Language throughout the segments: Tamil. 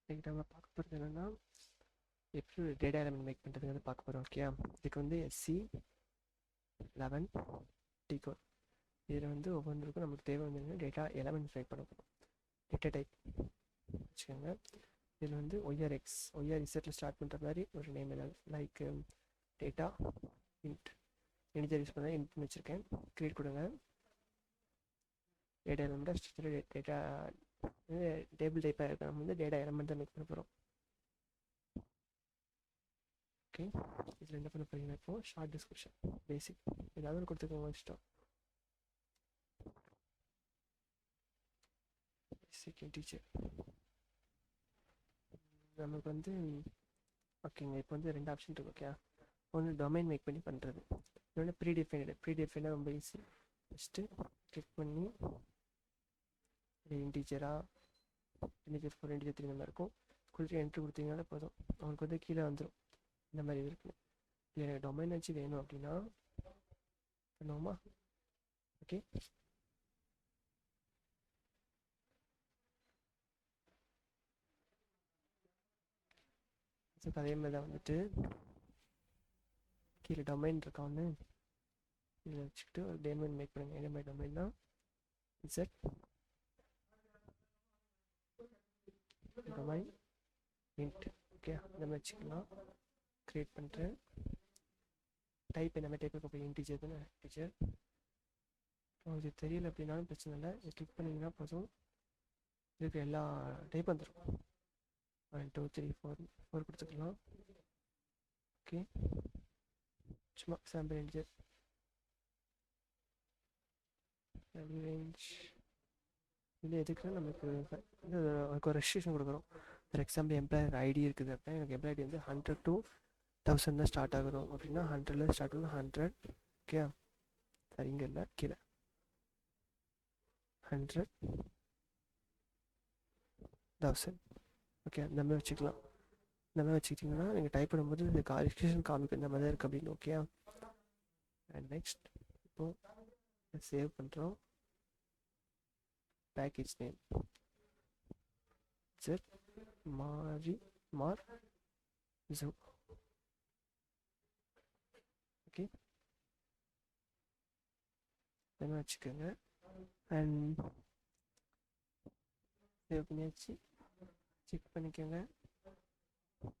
இன்னைக்கு நம்ம பார்க்க போகிறது என்னென்னா எப்படி ஒரு டேட்டா எலமெண்ட் மேக் பண்ணுறதுங்கிறது பார்க்க போகிறோம். ஓகே, இதுக்கு வந்து SC11 டிகோட். இதில் வந்து ஒவ்வொன்றுக்கும் நமக்கு தேவை வந்து டேட்டா எலமெண்ட் மேக் பண்ண போகிறோம். டேட்டா டைப் வச்சுக்கோங்க. இதில் வந்து ஒய்ஆர்இசட்டில் ஸ்டார்ட் பண்ணுற மாதிரி ஒரு நேம் ஏதாவது like data int integer use பண்ண இன்ட்னு வச்சுருக்கேன். க்ரியேட் கொடுங்க. டேட்டா எலமெண்ட்டாக ஸ்ட்ரக்சர் டேட்டா டேபிள் டைப்பாக இருக்க நம்ம வந்து டேட்டா எலமெண்ட் தான் மேக் பண்ண போகிறோம். ஓகே, இதில் என்ன பண்ண போகிறீங்கன்னா இப்போ ஷார்ட் டிஸ்கிரிப்ஷன் பேசிக் ஏதாவது ஒரு கொடுத்துக்கோங்க. இஷ்டம் பேசிக் டீச்சர் நமக்கு வந்து ஓகேங்க. இப்போ வந்து ரெண்டு ஆப்ஷன் இருக்குது. ஓகே, ஒன்று டொமைன் மேக் பண்ணி பண்ணுறது, இன்னொன்று ப்ரீடிஃபைனாக ரொம்ப ஈஸி. ஃபஸ்ட்டு கிளிக் பண்ணி இன்டீஜர் 4 இன்டீஜர் 3 இந்த மாதிரி இருக்கும். கொடுத்து என்ட்ரு கொடுத்தீங்கனாலே போதும், அவங்களுக்கு வந்து கீழே வந்துடும் இந்த மாதிரி இருக்குது. இல்லை எனக்கு டொமைன் வச்சு வேணும் அப்படின்னா பண்ணுவோமா? ஓகே, ஸோ அதே மாதிரி தான் வந்துட்டு கீழே டொமைன் இருக்கான்னு இதில் வச்சுக்கிட்டு ஒரு டொமைன் மேக் பண்ணுங்கள். என்ன மாதிரி டொமைன் தான் இசட் டொமைன் இன்ட். ஓகே, அந்த மாதிரி வச்சுக்கலாம். க்ரியேட் பண்ணுறேன். டைப் என்ன மாதிரி டைப் இருக்க போய் இன்டீஜர் தானே, இன்டீஜர். உங்களுக்கு தெரியல அப்படின்னாலும் பிரச்சனை இல்லை, இதை கிளிக் பண்ணிங்கன்னா போதும் இதுக்கு எல்லா டைப் வந்துடும். 1 2 3 4 கொடுத்துக்கலாம். ஓகே, சும்மா சாம்பிள் இன்டீஜர் ரேஞ்ச். இது எதுக்குன்னா நமக்கு வந்து ஒரு ரெஜிஸ்ட்ரேஷன் கொடுக்குறோம். ஃபார் எக்ஸாம்பிள் எம்ப்ளாயர் ஐடி இருக்குது அப்படின்னா எனக்கு எம்ப்ளாய் ஐடி வந்து 100 to 1000 தான் ஸ்டார்ட் ஆகுறோம் அப்படின்னா 100ல் ஸ்டார்ட் ஆகும் 100. ஓகே, சரி இங்கே இல்லை கீழே 100 1000. ஓகே, இந்த மாதிரி வச்சுக்கலாம். இந்த மாதிரி வச்சுக்கிட்டிங்கன்னா நீங்கள் டைப் பண்ணும்போது இந்த கால்குலேஷன் காமிக்கும் இந்த மாதிரி தான் இருக்குது அப்படின்னு. ஓகே, அண்ட் நெக்ஸ்ட் இப்போது சேவ் பண்ணுறோம். பேக்கேஜ் நேம் செட் மார் ஜூ. ஓகே, இந்த மாதிரி வச்சுக்கோங்க. அண்ட் சேவ் பண்ணியாச்சு. செக் பண்ணிக்கோங்க.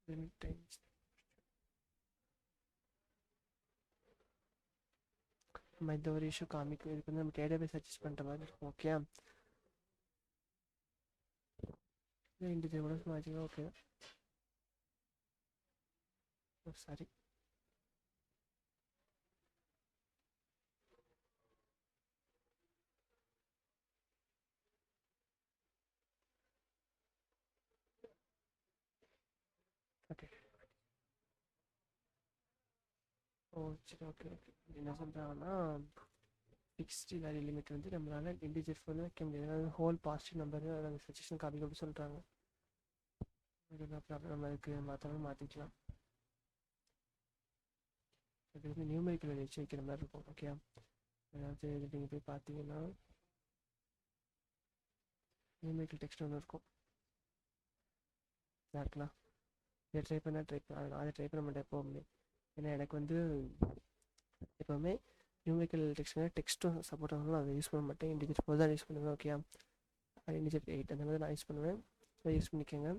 லிமிட் டைம்ஸ் நம்ம இந்த ஒரு இஷ்யூ காமிக்கும். இதுக்கு வந்து நம்ம டேட்டாபேஸ் சர்ச் பண்ணுற மாதிரி இருக்கும். ஓகே, இன்டிஜர் கூட சும்மா வச்சுக்கலாம். Okay, sorry okay. ஓ சரி, ஓகே ஓகே. என்ன சொல்கிறாங்கன்னா ஃபிக்ஸ்டு வேல்யூ லிமிட் வந்து நம்மளால் இன்டிஜர் ஃபுல்லாக வைக்க முடியாது. அதாவது ஹோல் பாசிட்டிவ் நம்பர் அந்த சஜஷன் காப்பி அப்படி சொல்கிறாங்க. இதுதான் ப்ராப்ளம். நம்ம அதுக்கு மாற்றாலும் மாற்றிக்கலாம். அது வந்து நியூமெரிக்கல் வேல்யூ வச்சு வைக்கிற மாதிரி இருக்கும். ஓகே, அதாவது இது நீங்கள் போய் பார்த்தீங்கன்னா நியூமெரிக்கல் டெக்ஸ்ட் ஒன்று இருக்கும். இதாக இருக்கலாம். இதை ட்ரை பண்ண அதை ட்ரை பண்ண மாட்டேன் எப்போவுமே. ஏன்னா எனக்கு வந்து எப்போவுமே நியூமெரிக்கல் டெக்ஸ்ட்டும் சப்போர்ட் ஆகணும், அதை யூஸ் பண்ண மாட்டேன். இன்டிஜர் 4 தான் யூஸ் பண்ணுவேன். ஓகே, இன்டிஜர் 8 அந்த மாதிரி நான் யூஸ் பண்ணுவேன். அதை யூஸ் பண்ணிக்கோங்க.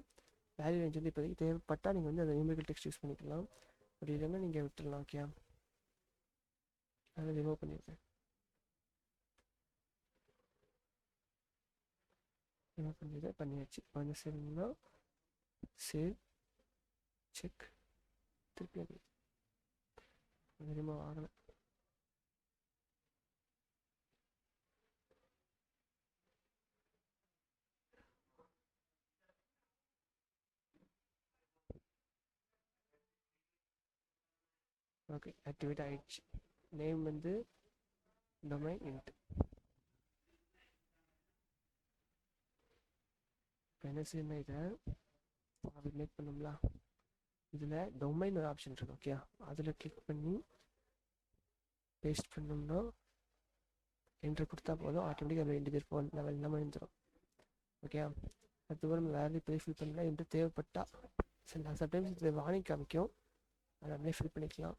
வேல்யூ ரேஞ்ச் வந்து இப்போதைக்கு தேவைப்பட்டால் நீங்கள் வந்து அதை நியூமெரிக்கல் டெக்ஸ்ட் யூஸ் பண்ணிக்கலாம். அப்படி இல்லைன்னா நீங்கள் விட்டுடலாம். ஓகே, அதை ரிமூவ் பண்ணிடுறேன். ரிமூவ் பண்ணியாச்சு. இப்போ வந்து சேவ்னா சேவ் செக் திருப்பி அது ரிமூவ் ஆகலை. ஓகே, ஆக்டிவேட் ஆகிடுச்சு. நேம் வந்து டொமைன் இன்ட். இப்போ என்ன செய்யணும், இதை அப்படி மேக் பண்ணோம்ல, இதில் டொமைன் ஒரு ஆப்ஷன் இருக்குது. ஓகே, அதில் கிளிக் பண்ணி பேஸ்ட் பண்ணோம்னா என்ட்ரு கொடுத்தா போதும், ஆட்டோமேட்டிக்காக அதில் இன்டிஜர் 4 லெவல் எல்லாமே வந்துடும். ஓகே, அதுக்கப்புறம் நம்ம வேல்யூ போய் ஃபில் பண்ணலாம். என்று தேவைப்பட்டா சரிங்களா, சம்டைம்ஸ் இது வார்னிங் காமிக்கும், அதை அப்படியே ஃபில் பண்ணிக்கலாம்.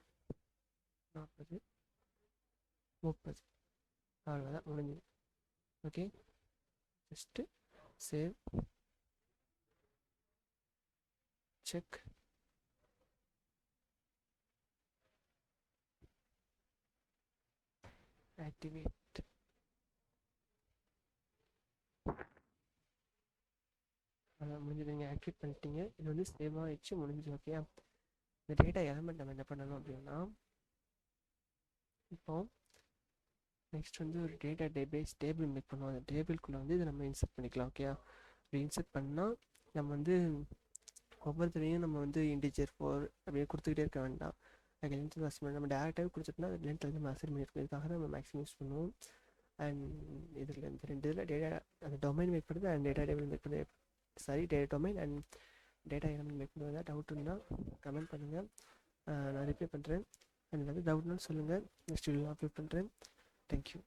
40 30 அவ்வளோதான், முடிஞ்சுது. Okay, just save, check, activate. அதான் முடிஞ்சது, நீங்கள் ஆக்டிவேட் பண்ணிட்டீங்க. இது வந்து சேவ் ஆகிடுச்சு, முடிஞ்சு. ஓகே, இந்த டேட்டா எலமெண்ட் நம்ம என்ன பண்ணணும் அப்படின்னா, இப்போ நெக்ஸ்ட் வந்து ஒரு டேட்டா டேபிள் மேக் பண்ணுவோம். அந்த டேபிள்குள்ளே வந்து இதை நம்ம இன்சர்ட் பண்ணிக்கலாம். ஓகே, இப்படி இன்சர்ட் பண்ணால் நம்ம வந்து ஒவ்வொருத்தரையும் நம்ம வந்து இன்டிஜர் 4 அப்படியே கொடுத்துக்கிட்டே இருக்க வேண்டாம். அதுக்கு லென்த் அசைன் நம்ம டேரெக்டாகவே கொடுத்துட்டோம்னா அது லென்த் வந்து நம்ம அசைன் பண்ணியிருக்கோம். இதுக்காக தான் நம்ம மேக்ஸிமம் யூஸ் பண்ணுவோம். அண்ட் இதில் இந்த 2 இதில் டேட்டா அந்த டொமைன் மேக் பண்ணுறது அண்ட் டேட்டா டேபிள் மேக் பண்ணுறது, sorry data domain and data element make பண்ணுறது. டவுட் இருந்தால் கமெண்ட் பண்ணுங்கள், நான் ரிப்ளை பண்ணுறேன். அண்ட் வந்து டவுட்னாலும் சொல்லுங்கள், நெக்ஸ்ட் வீடியோ அப்லோட் பண்ணுறேன். தேங்க்யூ.